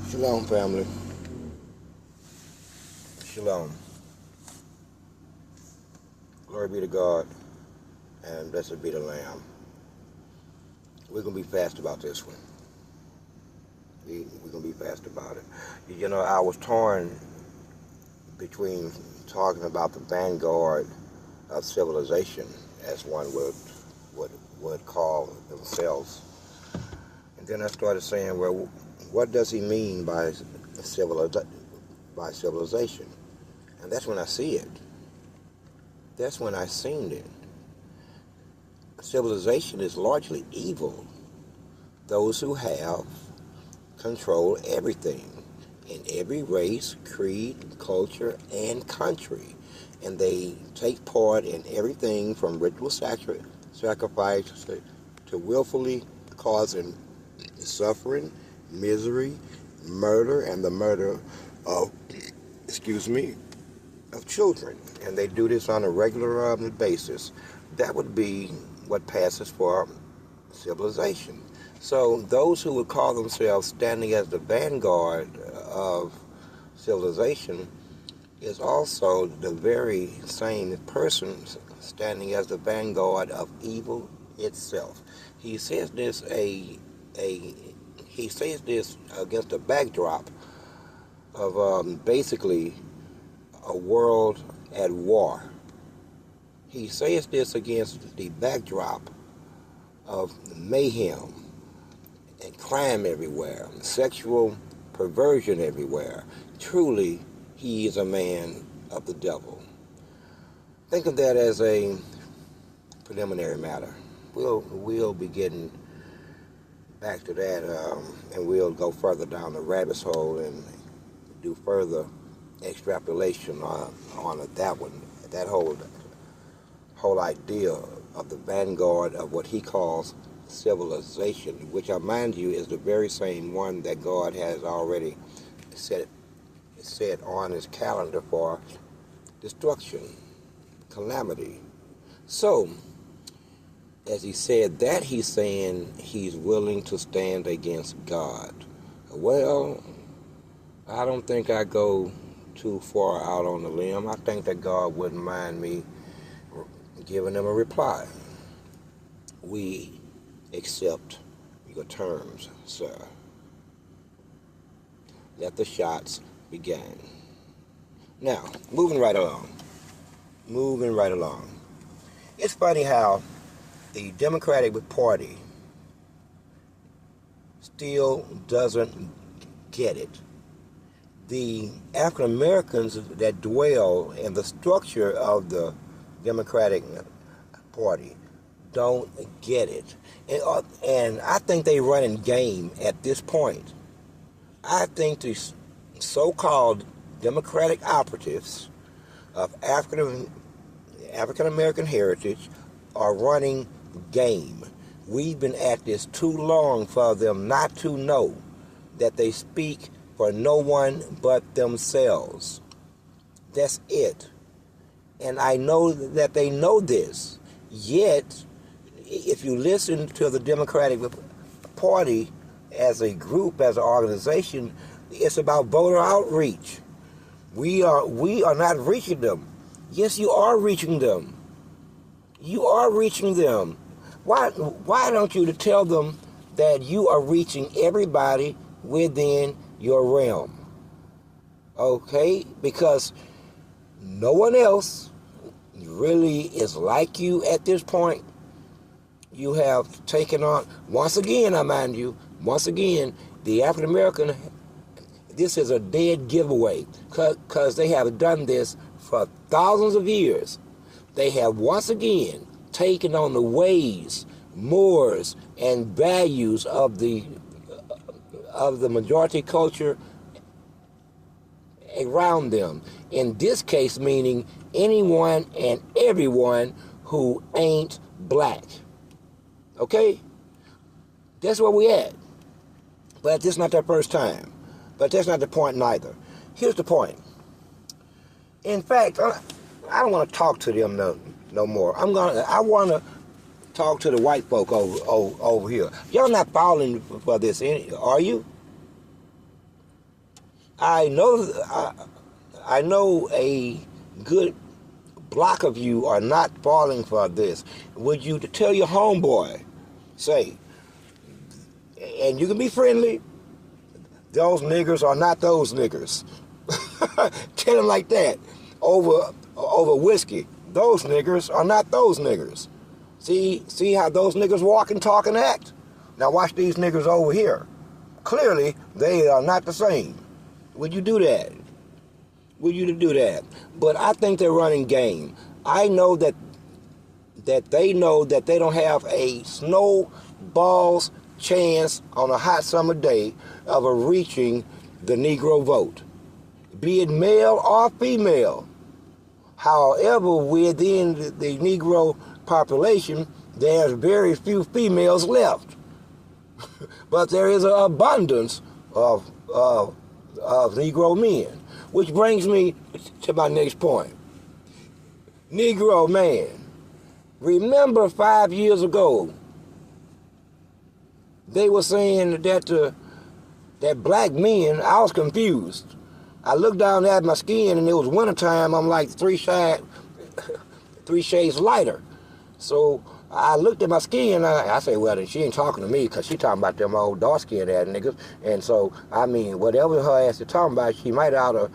Shalom, family. Shalom. Glory be to God, and blessed be the Lamb. We're going to be fast about this one. We're going to be fast about it. You know, I was torn between talking about the vanguard of civilization, as one would call themselves. And then I started saying, well, what does he mean by civilization? And that's when I see it. That's when I seen it. Civilization is largely evil. Those who have control everything in every race, creed, culture, and country. And they take part in everything from ritual sacrifice to willfully causing suffering, misery, murder, and the murder of, of children. And they do this on a regular basis. That would be what passes for civilization. So those who would call themselves standing as the vanguard of civilization is also the very same person standing as the vanguard of evil itself. He says this against a backdrop of basically a world at war. He says this against the backdrop of mayhem and crime everywhere, sexual perversion everywhere. Truly, he is a man of the devil. Think of that as a preliminary matter. We'll be getting back to that, and we'll go further down the rabbit hole and do further extrapolation on that one, that whole idea of the vanguard of what he calls civilization, which I mind you is the very same one that God has already set on his calendar for destruction, calamity. So, as he said that, he's saying he's willing to stand against God. Well, I don't think I go too far out on the limb. I think that God wouldn't mind me giving him a reply. We accept your terms, sir. Let the shots begin. Now, moving right along. It's funny how the Democratic Party still doesn't get it. The African Americans that dwell in the structure of the Democratic Party don't get it. And I think they run in game at this point. I think the so-called Democratic operatives of African American heritage are running game. We've been at this too long for them not to know that they speak for no one but themselves. That's it. And I know that they know this. Yet, if you listen to the Democratic Party as a group, as an organization, it's about voter outreach. We are not reaching them. Yes, you are reaching them. You are reaching them. Why don't you tell them that you are reaching everybody within your realm? Okay? Because no one else really is like you at this point. You have taken on, once again, the African American, this is a dead giveaway because they have done this for thousands of years. They have once again taken on the ways, mores, and values of the majority culture around them. In this case, meaning anyone and everyone who ain't black. Okay? That's where we at. But this is not their first time. But that's not the point neither. Here's the point. In fact, I don't want to talk to them no more. I want to talk to the white folk over here. Y'all not falling for this, are you? I know a good block of you are not falling for this. Would you tell your homeboy, say, and you can be friendly, those niggers are not those niggers. Tell him like that over whiskey. Those niggers are not those niggers. See how those niggers walk and talk and act? Now watch these niggers over here. Clearly, they are not the same. Would you do that? Would you do that? But I think they're running game. I know that they know that they don't have a snowball's chance on a hot summer day of reaching the Negro vote, be it male or female. However, within the Negro population, there's very few females left. But there is an abundance of Negro men. Which brings me to my next point. Negro man, remember 5 years ago, they were saying that that black men, I was confused. I looked down at my skin and it was wintertime. I'm like three shades lighter. So I looked at my skin, I said, well, then she ain't talking to me because she talking about them old dark-skinned ass niggas. And so, I mean, whatever her ass is talking about, she might ought to,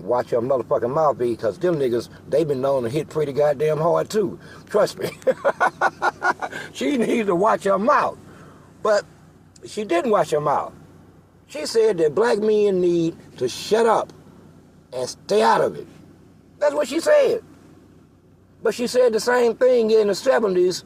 watch her motherfucking mouth because them niggas, they been known to hit pretty goddamn hard too. Trust me. She needs to watch her mouth. But she didn't watch her mouth. She said that black men need to shut up and stay out of it. That's what she said. But she said the same thing in the 70s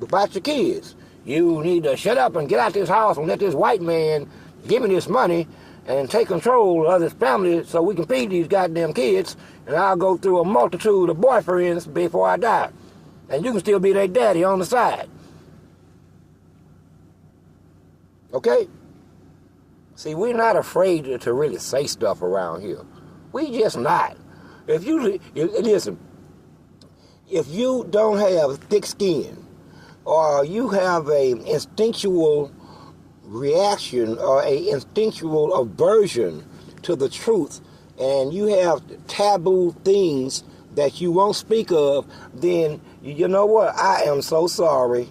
about your kids. You need to shut up and get out this house and let this white man give me this money and take control of this family so we can feed these goddamn kids, and I'll go through a multitude of boyfriends before I die. And you can still be their daddy on the side. Okay? See, we're not afraid to really say stuff around here. We just not. Listen, if you don't have thick skin, or you have a instinctual reaction or a instinctual aversion to the truth, and you have taboo things that you won't speak of, then you know what? I am so sorry.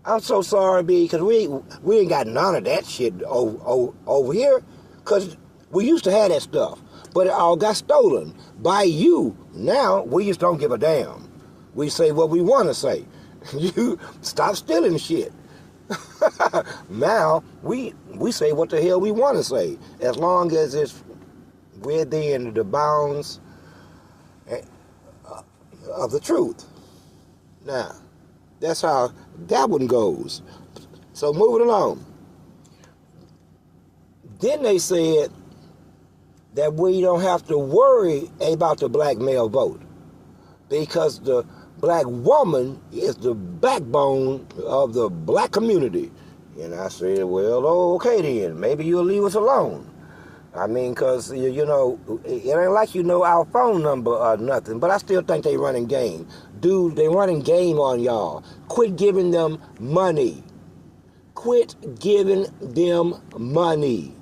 I'm so sorry, because we ain't got none of that shit over here, because we used to have that stuff, but it all got stolen by you. Now, we just don't give a damn. We say what we want to say. You stop stealing shit. Now, we say what the hell we want to say, as long as it's within the bounds of the truth. Now, that's how that one goes. So moving along. Then they said that we don't have to worry about the black male vote because the black woman is the backbone of the black community. And I said, well, okay then, maybe you'll leave us alone. Because, you know, it ain't like you know our phone number or nothing, but I still think they running game. Dude, they running game on y'all. Quit giving them money. Quit giving them money.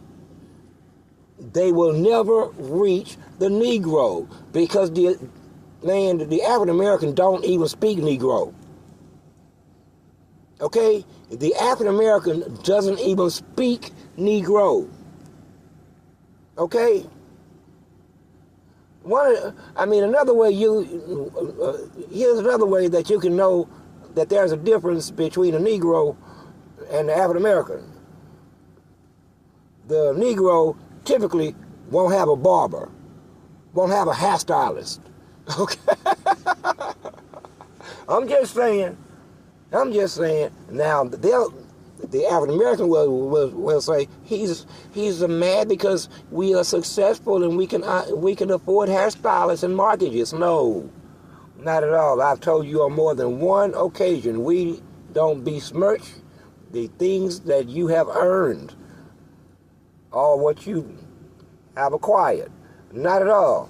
They will never reach the Negro because the African American don't even speak Negro. Okay? The African American doesn't even speak Negro. Okay? Another way here's another way that you can know that there's a difference between a Negro and the African American. The Negro typically won't have a barber, won't have a hairstylist. Okay? I'm just saying. Now, the African American will say he's mad because we are successful and we can afford hairstylists and mortgages. No, not at all. I've told you on more than one occasion, we don't besmirch the things that you have earned or what you have acquired. Not at all.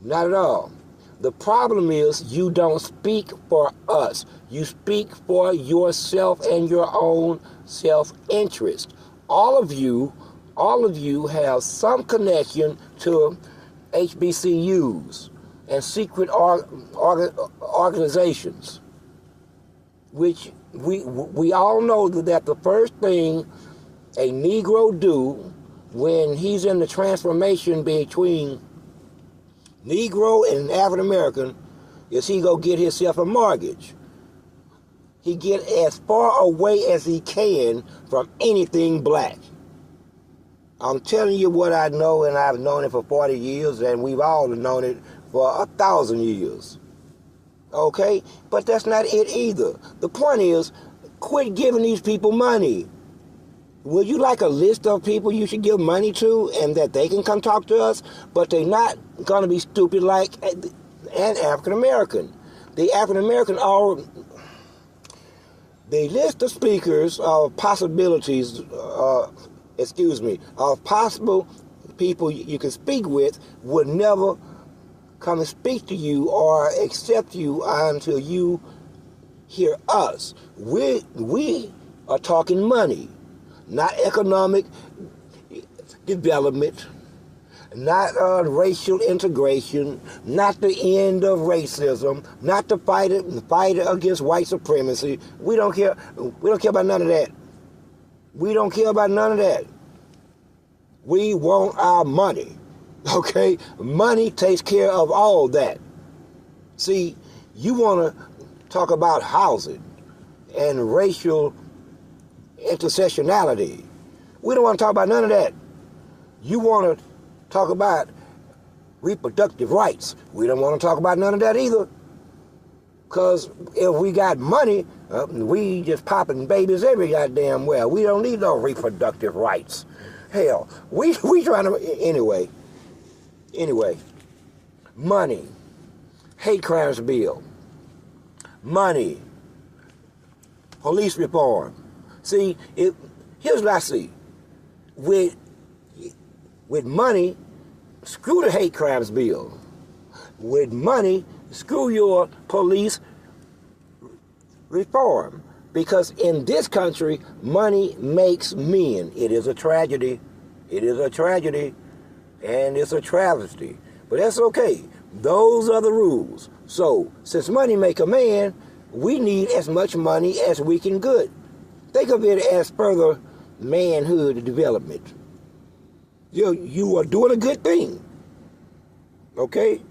Not at all. The problem is you don't speak for us. You speak for yourself and your own self-interest. All of you all of you have some connection to HBCUs and secret organizations, which we all know that the first thing a Negro do when he's in the transformation between Negro and African American is he go get himself a mortgage. He get as far away as he can from anything black. I'm telling you what I know, and I've known it for 40 years, and we've all known it for 1,000 years. Okay? But that's not it either. The point is, quit giving these people money. Would you like a list of people you should give money to and that they can come talk to us? But they're not going to be stupid like an African American. The African American are... The list of speakers of possibilities, of possible people you can speak with would never come and speak to you or accept you until you hear us. We are talking money, not economic development, not racial integration, not the end of racism, not the fight against white supremacy. We don't care. We don't care about none of that. We don't care about none of that. We want our money. Okay? Money takes care of all that. See, you want to talk about housing and racial intersectionality. We don't want to talk about none of that. You want to talk about reproductive rights. We don't want to talk about none of that either. Because if we got money, we just popping babies every goddamn well. We don't need no reproductive rights. Hell, we trying to... Anyway. Money. Hate crimes bill. Money. Police reform. See, here's what I see. With money, screw the hate crimes bill. With money, screw your police reform. Because in this country, money makes men. It is a tragedy. It is a tragedy. And it's a travesty. But that's okay. Those are the rules. So, since money make a man, we need as much money as we can get. Think of it as further manhood development. You are doing a good thing. Okay?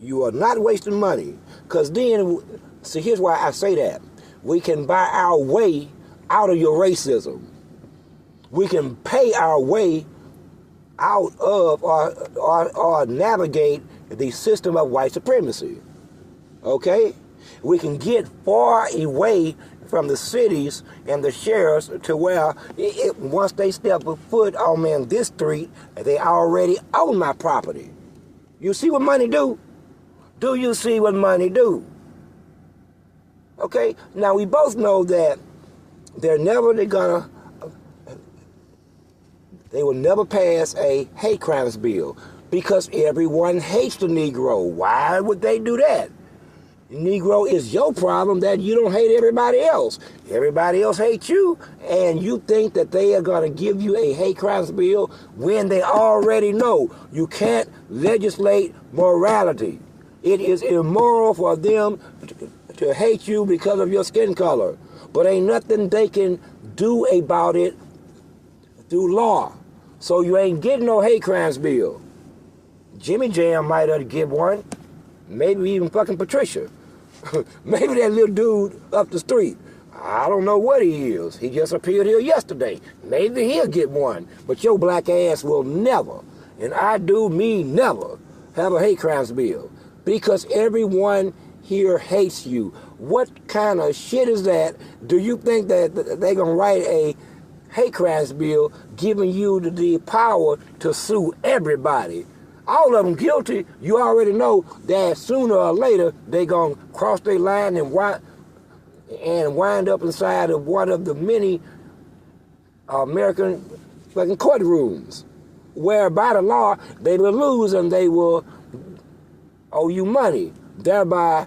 You are not wasting money. Because then, see, here's why I say that. We can buy our way out of your racism. We can pay our way out of or navigate the system of white supremacy. Okay? We can get far away from the cities and the sheriffs to where once they step a foot on this street, they already own my property. You see what money do? Do you see what money do? Okay? Now, we both know that they will never pass a hate crimes bill because everyone hates the Negro. Why would they do that? Negro is your problem that you don't hate everybody else. Everybody else hates you, and you think that they are going to give you a hate crimes bill when they already know you can't legislate morality. It is immoral for them to hate you because of your skin color, but ain't nothing they can do about it through law. So you ain't getting no hate crimes bill. Jimmy Jam might have to give one. Maybe even fucking Patricia. Maybe that little dude up the street. I don't know what he is. He just appeared here yesterday. Maybe he'll get one. But your black ass will never, and I do mean never, have a hate crimes bill. Because everyone here hates you. What kind of shit is that? Do you think that they're going to write a hate crimes bill giving you the power to sue everybody? All of them guilty. You already know that sooner or later they're going to cross their line and wind up inside of one of the many American fucking courtrooms where by the law they will lose and they will owe you money, thereby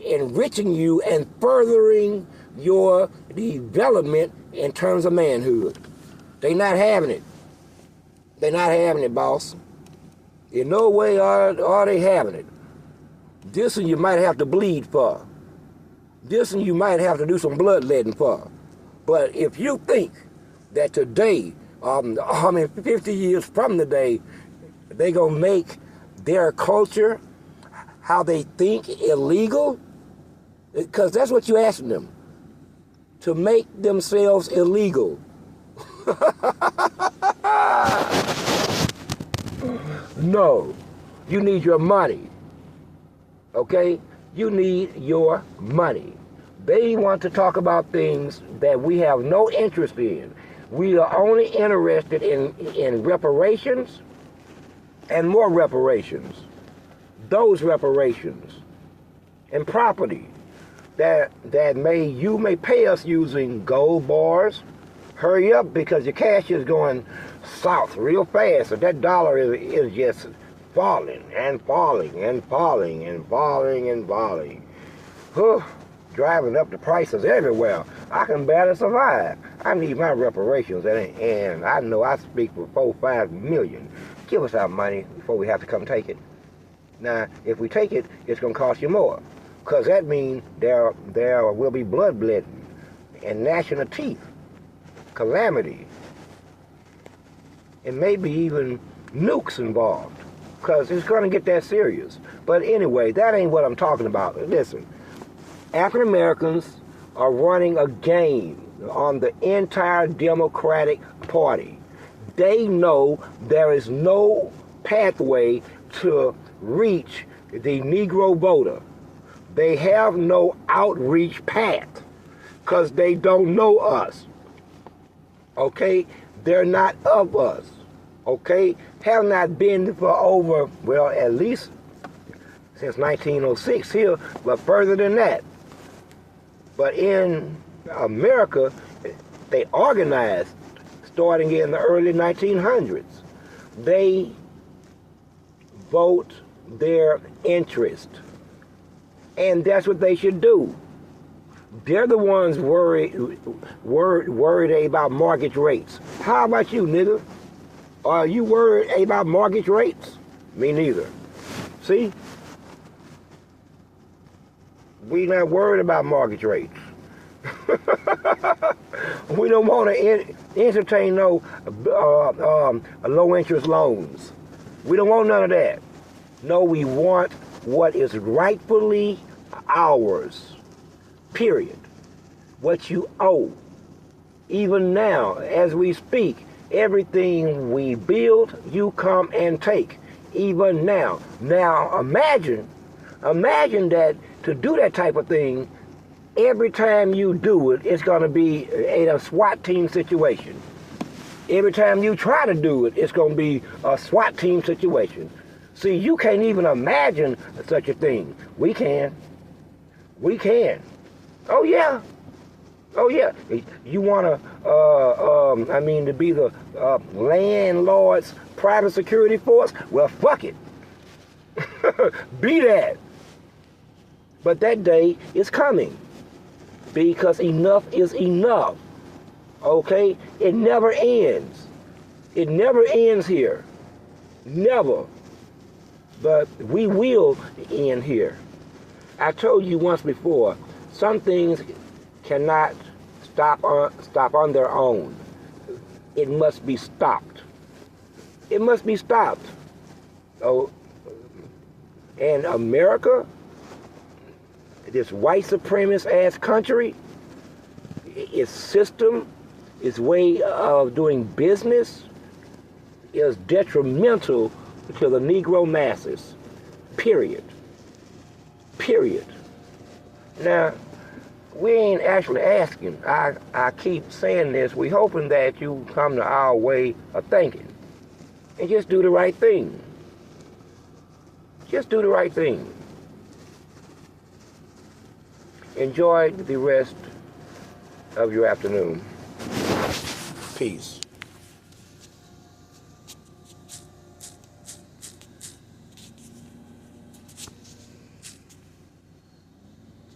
enriching you and furthering your development in terms of manhood. They not having it. They not having it, boss. In no way are they having it. This one you might have to bleed for. This one you might have to do some bloodletting for. But if you think that today, 50 years from today, they gonna make their culture, how they think, illegal, because that's what you're asking them, to make themselves illegal. No, you need your money, okay? You need your money. They want to talk about things that we have no interest in. We are only interested in reparations and more reparations. Those reparations and property that you may pay us using gold bars. Hurry up, because your cash is going south real fast, and that dollar is just falling and falling and falling and falling and falling. Driving up the prices everywhere. I can barely survive. I need my reparations, and I know I speak for 4-5 million. Give us our money before we have to come take it. Now, if we take it, it's going to cost you more, because that means there will be bloodletting and gnashing of teeth, calamity, and maybe even nukes involved, because it's going to get that serious. But anyway, that ain't what I'm talking about. Listen, African Americans are running a game on the entire Democratic Party. They know there is no pathway to reach the Negro voter. They have no outreach path because they don't know us. Okay? They're not of us. Okay? Have not been for over, well, at least since 1906 here, but further than that. But in America, they organized starting in the early 1900s. They vote their interest. And that's what they should do. They're the ones worried about mortgage rates. How about you, nigga? Are you worried about mortgage rates? Me neither. See? We not worried about mortgage rates. We don't want to entertain no low interest loans. We don't want none of that. No, we want what is rightfully ours. Period. What you owe. Even now, as we speak, everything we build, you come and take. Even now. Now, imagine that to do that type of thing, every time you do it, it's going to be a SWAT team situation. Every time you try to do it, it's going to be a SWAT team situation. See, you can't even imagine such a thing. We can. We can. Oh, yeah. Oh, yeah. You want to be the landlord's private security force? Well, fuck it. Be that. But that day is coming, because enough is enough. Okay? It never ends. It never ends here. Never. But we will end here. I told you once before, some things cannot stop on their own. It must be stopped. It must be stopped. Oh, and America, this white supremacist ass country, its system, its way of doing business is detrimental to the Negro masses. Period. Period. Now, we ain't actually asking. I keep saying this. We hoping that you come to our way of thinking and just do the right thing. Just do the right thing. Enjoy the rest of your afternoon. Peace.